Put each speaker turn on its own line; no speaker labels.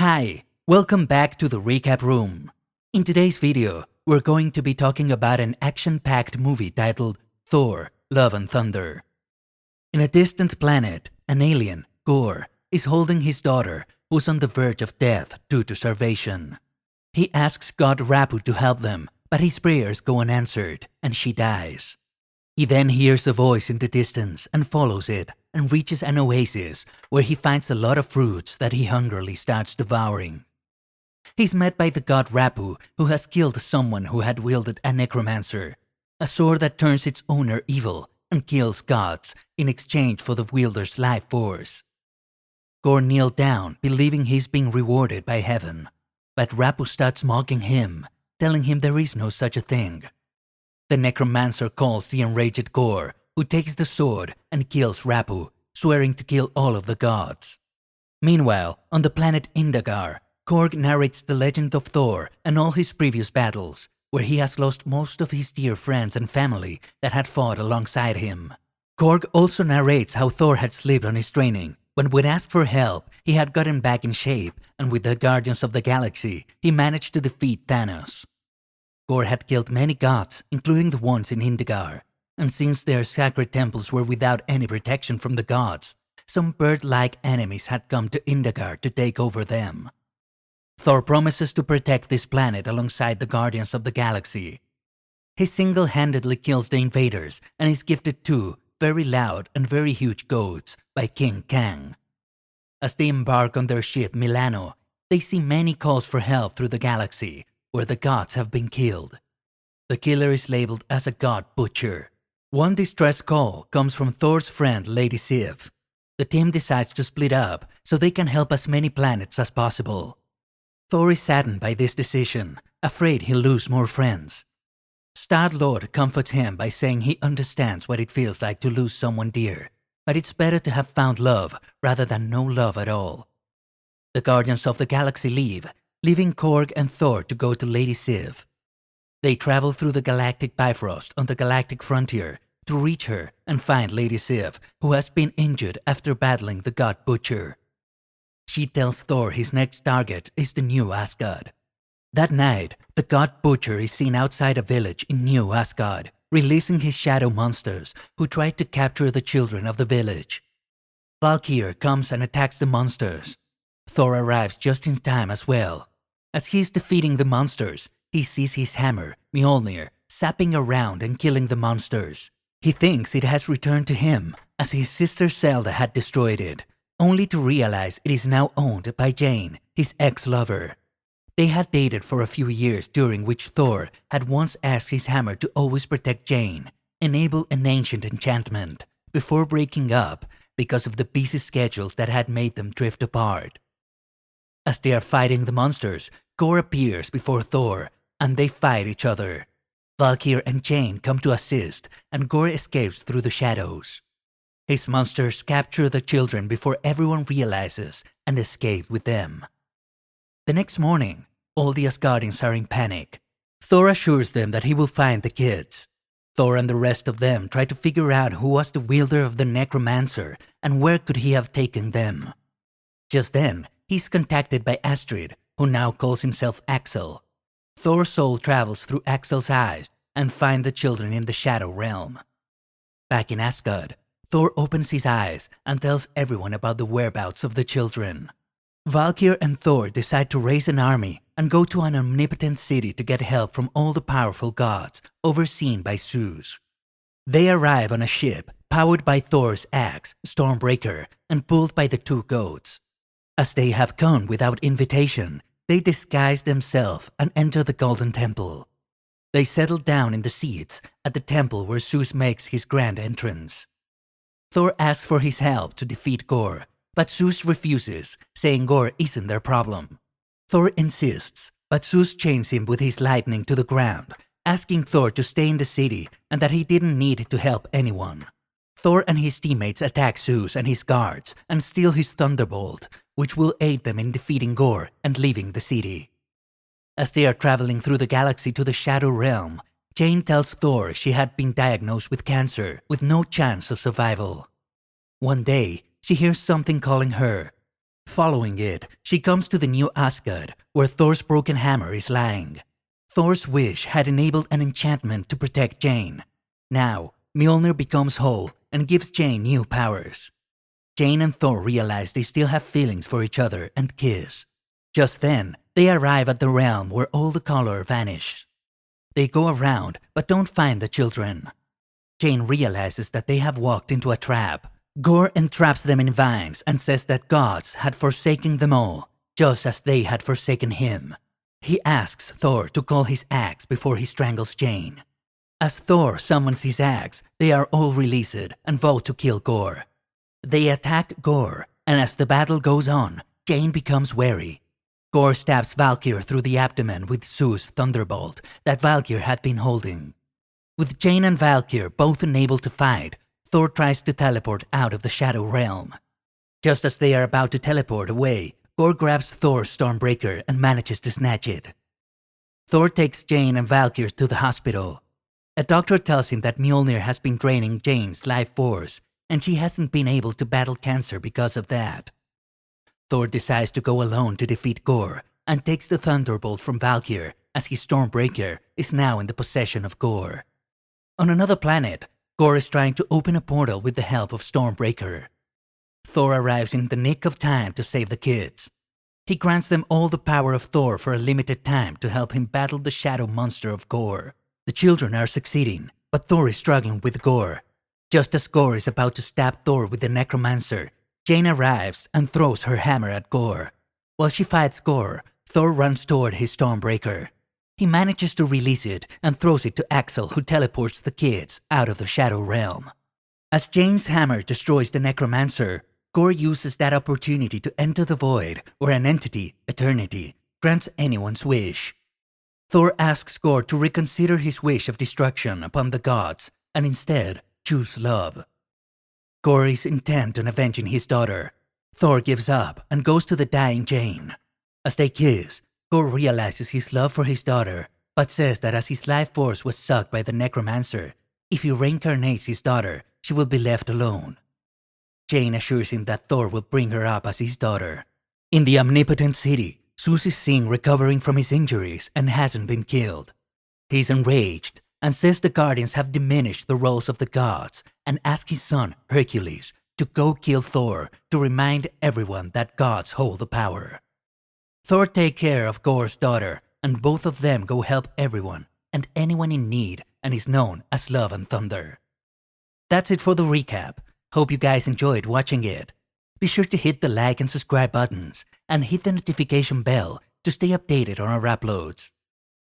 Hi, welcome back to the recap room. In today's video, we're going to be talking about an action-packed movie titled Thor, Love and Thunder. In a distant planet, an alien, Thor, is holding his daughter, who's on the verge of death due to starvation. He asks God Rapu to help them, but his prayers go unanswered, and she dies. He then hears a voice in the distance and follows it and reaches an oasis where he finds a lot of fruits that he hungrily starts devouring. He's met by the god Rapu, who has killed someone who had wielded a necromancer, a sword that turns its owner evil and kills gods in exchange for the wielder's life force. Thor kneels down, believing he's being rewarded by heaven, but Rapu starts mocking him, telling him there is no such a thing. The necromancer calls the enraged Thor, who takes the sword and kills Rapu, swearing to kill all of the gods. Meanwhile, on the planet Indagar, Korg narrates the legend of Thor and all his previous battles, where he has lost most of his dear friends and family that had fought alongside him. Korg also narrates how Thor had slipped on his training, but when asked for help, he had gotten back in shape, and with the Guardians of the Galaxy, he managed to defeat Thanos. Thor had killed many gods, including the ones in Indagar, and since their sacred temples were without any protection from the gods, some bird-like enemies had come to Indagar to take over them. Thor promises to protect this planet alongside the Guardians of the Galaxy. He single-handedly kills the invaders and is gifted two very loud and very huge goats by King Kang. As they embark on their ship Milano, they see many calls for help through the galaxy, where the gods have been killed. The killer is labeled as a god butcher. One distress call comes from Thor's friend Lady Sif. The team decides to split up so they can help as many planets as possible. Thor is saddened by this decision, afraid he'll lose more friends. Star-Lord comforts him by saying he understands what it feels like to lose someone dear, but it's better to have found love rather than no love at all. The Guardians of the Galaxy leave, leaving Korg and Thor to go to Lady Sif. They travel through the galactic Bifrost on the galactic frontier to reach her and find Lady Sif, who has been injured after battling the god Butcher. She tells Thor his next target is the New Asgard. That night, the god Butcher is seen outside a village in New Asgard, releasing his shadow monsters who try to capture the children of the village. Valkyr comes and attacks the monsters. Thor arrives just in time as well. As he's defeating the monsters, he sees his hammer, Mjolnir, zapping around and killing the monsters. He thinks it has returned to him, as his sister Zelda had destroyed it, only to realize it is now owned by Jane, his ex-lover. They had dated for a few years, during which Thor had once asked his hammer to always protect Jane, enable an ancient enchantment, before breaking up because of the busy schedules that had made them drift apart. As they are fighting the monsters, Thor appears before Thor, and they fight each other. Valkyr and Jane come to assist, and Thor escapes through the shadows. His monsters capture the children before everyone realizes and escape with them. The next morning, all the Asgardians are in panic. Thor assures them that he will find the kids. Thor and the rest of them try to figure out who was the wielder of the necromancer and where could he have taken them. Just then, he's contacted by Astrid, who now calls himself Axel. Thor's soul travels through Axel's eyes and finds the children in the Shadow Realm. Back in Asgard, Thor opens his eyes and tells everyone about the whereabouts of the children. Valkyr and Thor decide to raise an army and go to an omnipotent city to get help from all the powerful gods, overseen by Zeus. They arrive on a ship powered by Thor's axe, Stormbreaker, and pulled by the two goats. As they have come without invitation, they disguise themselves and enter the Golden Temple. They settle down in the seats at the temple where Zeus makes his grand entrance. Thor asks for his help to defeat Thor, but Zeus refuses, saying Thor isn't their problem. Thor insists, but Zeus chains him with his lightning to the ground, asking Thor to stay in the city and that he didn't need to help anyone. Thor and his teammates attack Zeus and his guards and steal his thunderbolt, which will aid them in defeating Thor and leaving the city. As they are traveling through the galaxy to the Shadow Realm, Jane tells Thor she had been diagnosed with cancer with no chance of survival. One day, she hears something calling her. Following it, she comes to the new Asgard, where Thor's broken hammer is lying. Thor's wish had enabled an enchantment to protect Jane. Now, Mjolnir becomes whole and gives Jane new powers. Jane and Thor realize they still have feelings for each other and kiss. Just then, they arrive at the realm where all the color vanished. They go around but don't find the children. Jane realizes that they have walked into a trap. Gore entraps them in vines and says that gods had forsaken them all, just as they had forsaken him. He asks Thor to call his axe before he strangles Jane. As Thor summons his axe, they are all released and vow to kill Gore. They attack Gore, and as the battle goes on, Jane becomes wary. Gore stabs Valkyr through the abdomen with Zeus' thunderbolt that Valkyr had been holding. With Jane and Valkyr both unable to fight, Thor tries to teleport out of the Shadow Realm. Just as they are about to teleport away, Gore grabs Thor's Stormbreaker and manages to snatch it. Thor takes Jane and Valkyr to the hospital. A doctor tells him that Mjolnir has been draining Jane's life force, and she hasn't been able to battle cancer because of that. Thor decides to go alone to defeat Gore and takes the Thunderbolt from Valkyr as his Stormbreaker is now in the possession of Gore. On another planet, Gore is trying to open a portal with the help of Stormbreaker. Thor arrives in the nick of time to save the kids. He grants them all the power of Thor for a limited time to help him battle the shadow monster of Gore. The children are succeeding, but Thor is struggling with Gore. Just as Gore is about to stab Thor with the necromancer, Jane arrives and throws her hammer at Gore. While she fights Gore, Thor runs toward his Stormbreaker. He manages to release it and throws it to Axel, who teleports the kids out of the Shadow Realm. As Jane's hammer destroys the necromancer, Gore uses that opportunity to enter the void where an entity, Eternity, grants anyone's wish. Thor asks Gore to reconsider his wish of destruction upon the gods and instead choose love. Gore is intent on avenging his daughter. Thor gives up and goes to the dying Jane. As they kiss, Gore realizes his love for his daughter, but says that as his life force was sucked by the necromancer, if he reincarnates his daughter, she will be left alone. Jane assures him that Thor will bring her up as his daughter. In the omnipotent city, Zeus is seen recovering from his injuries and hasn't been killed. He is enraged and says the guardians have diminished the roles of the gods and asks his son, Hercules, to go kill Thor to remind everyone that gods hold the power. Thor takes care of Gore's daughter, and both of them go help everyone and anyone in need and is known as Love and Thunder. That's it for the recap. Hope you guys enjoyed watching it. Be sure to hit the like and subscribe buttons and hit the notification bell to stay updated on our uploads.